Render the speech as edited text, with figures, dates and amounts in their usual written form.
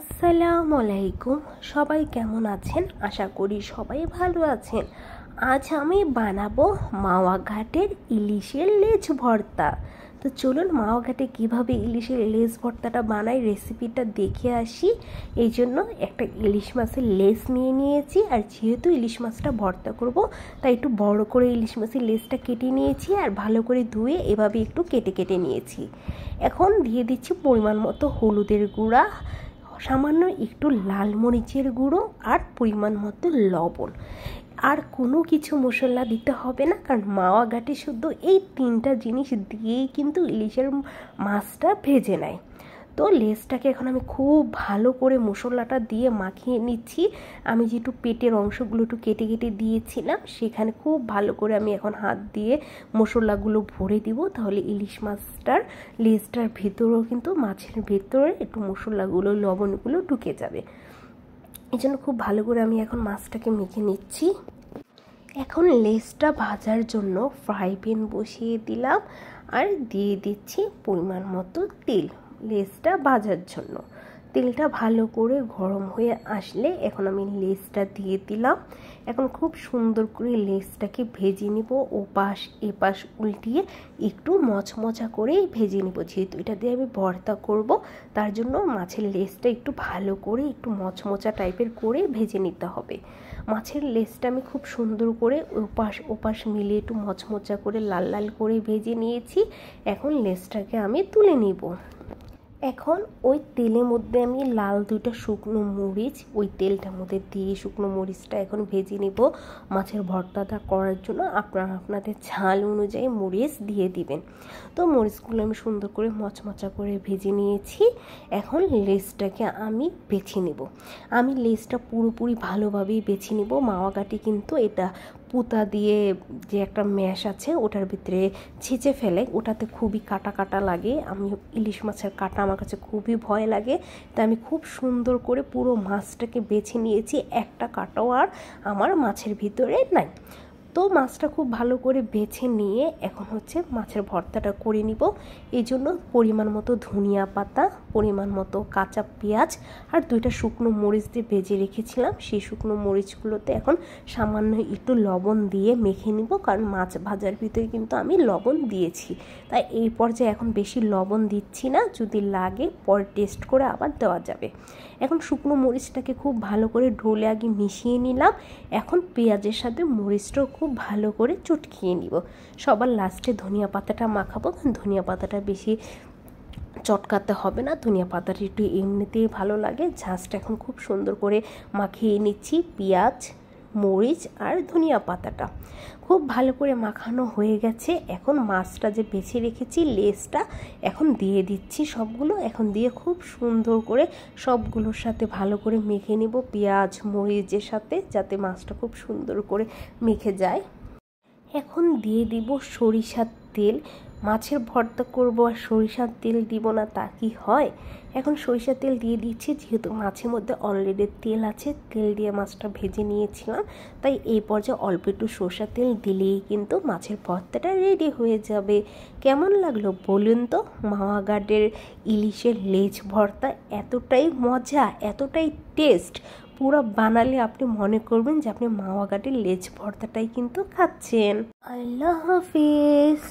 আসসালামু আলাইকুম। সবাই কেমন আছেন? আশা করি সবাই ভালো আছেন। আজ আমি বানাবো মাওয়া ঘাটের ইলিশের লেজ ভর্তা। তো চলুন মাওয়া ঘাটে কীভাবে ইলিশের লেজ ভর্তাটা বানাই রেসিপিটা দেখে আসি। এই জন্য একটা ইলিশ মাছের লেজ নিয়ে নিয়েছি, আর যেহেতু ইলিশ মাছটা ভর্তা করব তাই একটু বড় করে ইলিশ মাছের লেজটা কেটে নিয়েছি, আর ভালো করে ধুয়ে এভাবে একটু কেটে কেটে নিয়েছি। এখন দিয়ে দিচ্ছি পরিমাণ মতো হলুদের গুঁড়া, সামান্য একটু লাল মরিচের গুঁড়ো, আর পরিমাণ মতো লবণ। আর কোনো কিছু মশলা দিতে হবে না, কারণ মাওয়া ঘাটে শুধু এই তিনটা জিনিস দিয়েই কিন্তু ইলিশের মাছটা ভেজে নেয়। তো লেজটাকে এখন আমি খুব ভালো করে মশলাটা দিয়ে মাখিয়ে নিচ্ছি। আমি যেটু পেটের অংশগুলো একটু কেটে কেটে দিয়েছিলাম সেখানে খুব ভালো করে আমি এখন হাত দিয়ে মশলাগুলো ভরে দিব, তাহলে ইলিশ মাছটার লেজটার ভেতরেও কিন্তু মাছের ভেতরে একটু মশলাগুলো লবণগুলো ঢুকে যাবে। এই জন্য খুব ভালো করে আমি এখন মাছটাকে মেখে নিচ্ছি। এখন লেজটা ভাজার জন্য ফ্রাই প্যান বসিয়ে দিলাম, আর দিয়ে দিচ্ছি পরিমাণ মতো তেল লেজটা ভাজার জন্য। তেলটা ভালো করে গরম হয়ে আসলে এখন আমি লেজটা দিয়ে দিলাম। এখন খুব সুন্দর করে লেজটাকে ভেজে নিব, ওপাশ এপাশ উল্টিয়ে একটু মচমচা করেই ভেজে নিব। যেহেতু এটা দিয়ে আমি ভর্তা করব, তার জন্য মাছের লেজটা একটু ভালো করে একটু মচমচা টাইপের করে ভেজে নিতে হবে। মাছের লেজটা আমি খুব সুন্দর করে ওপাশ মিলিয়ে একটু মচমচা করে লাল লাল করে ভেজে নিয়েছি। এখন লেজটাকে আমি তুলে নিব। এখন ওই তেলের মধ্যে আমি লাল দুইটা শুকনো মরিচ ওই তেলটার মধ্যে দিয়ে শুকনো মরিচটা এখন ভেজে নেব। মাছের ভর্তাটা করার জন্য আপনাদের ঝাল অনুযায়ী মরিচ দিয়ে দিবেন। তো মরিচগুলো আমি সুন্দর করে মচমচা করে ভেজে নিয়েছি। এখন লেজটাকে আমি বেছে নেব। আমি লেজটা পুরোপুরি ভালোভাবেই বেছে নেব। মাওয়া ঘাটে কিন্তু এটা পুতা দিয়ে যে একটা ম্যাশ আছে ওটার ভিতরে ছেঁচে ফেলে, ওটাতে খুবই কাটা কাটা লাগে। আমি ইলিশ মাছের কাটা আমার কাছে খুবই ভয় লাগে, তাই আমি খুব সুন্দর করে পুরো মাছটাকে বেছে নিয়েছি, একটা কাটাও আর আমার মাছের ভিতরে নাই। তো মাছটা খুব ভালো করে বেছে নিয়ে এখন হচ্ছে মাছের ভর্তাটা করে নিব। এই জন্য পরিমাণ মতো ধনিয়া পাতা, পরিমাণ মতো কাঁচা পেঁয়াজ, আর দুইটা শুকনো মরিচ দিয়ে ভেজে রেখেছিলাম, সেই শুকনো মরিচগুলোতে এখন সামান্য একটু লবণ দিয়ে মেখে নিব, কারণ মাছ ভাজার ভিতরে কিন্তু আমি লবণ দিয়েছি। তাই এই পর্যায়ে এখন বেশি লবণ দিচ্ছি না, যদি লাগে পরে টেস্ট করে আবার দেওয়া যাবে। এখন শুকনো মরিচটাকে খুব ভালো করে ঢোলে আগে মিশিয়ে নিলাম। এখন পেঁয়াজের সাথে মরিচটাও খুব ভালো করে চটকিয়ে নিব। সবার লাস্টে ধনিয়া পাতাটা মাখাবো, কারণ ধনিয়া পাতাটা বেশি চটকাতে হবে না, ধনিয়া পাতাটা একটু এমনিতেই ভালো লাগে। ঝাঁজটা এখন খুব সুন্দর করে মাখিয়ে নিচ্ছি। পেঁয়াজ, মরিচ আর ধনিয়া পাতাটা খুব ভালো করে মাখানো হয়ে গেছে। এখন মাছটা যে বেছে রেখেছি লেজটা এখন দিয়ে দিচ্ছি সবগুলো। এখন দিয়ে খুব সুন্দর করে সবগুলোর সাথে ভালো করে মেখে নেব পেঁয়াজ মরিচের সাথে, যাতে মাছটা খুব সুন্দর করে মেখে যায়। এখন দিয়ে দিব সরিষার তেল। মাছের ভর্তা করব আর সরিষার তেল দিব না তা কি হয়? এখন সরিষার তেল দিয়ে দিচ্ছি, যেহেতু মাছের মধ্যে অলরেডি তেল আছে, তেল দিয়ে মাছটা ভেজে নিয়েছিলাম, তাই এই পর্যায়ে অল্প একটু সরিষার তেল দিলেই কিন্তু মাছের ভর্তাটা রেডি হয়ে যাবে। কেমন লাগলো বলুন তো? মাওয়া ঘাটের ইলিশের লেজ ভর্তা এতটাই মজা, এতটাই টেস্ট, পুরো বানালে আপনি মনে করবেন যে আপনি মাওয়া ঘাটের লেজ ভর্তাটাই কিন্তু খাচ্ছেন। আল্লাহ হাফিজ।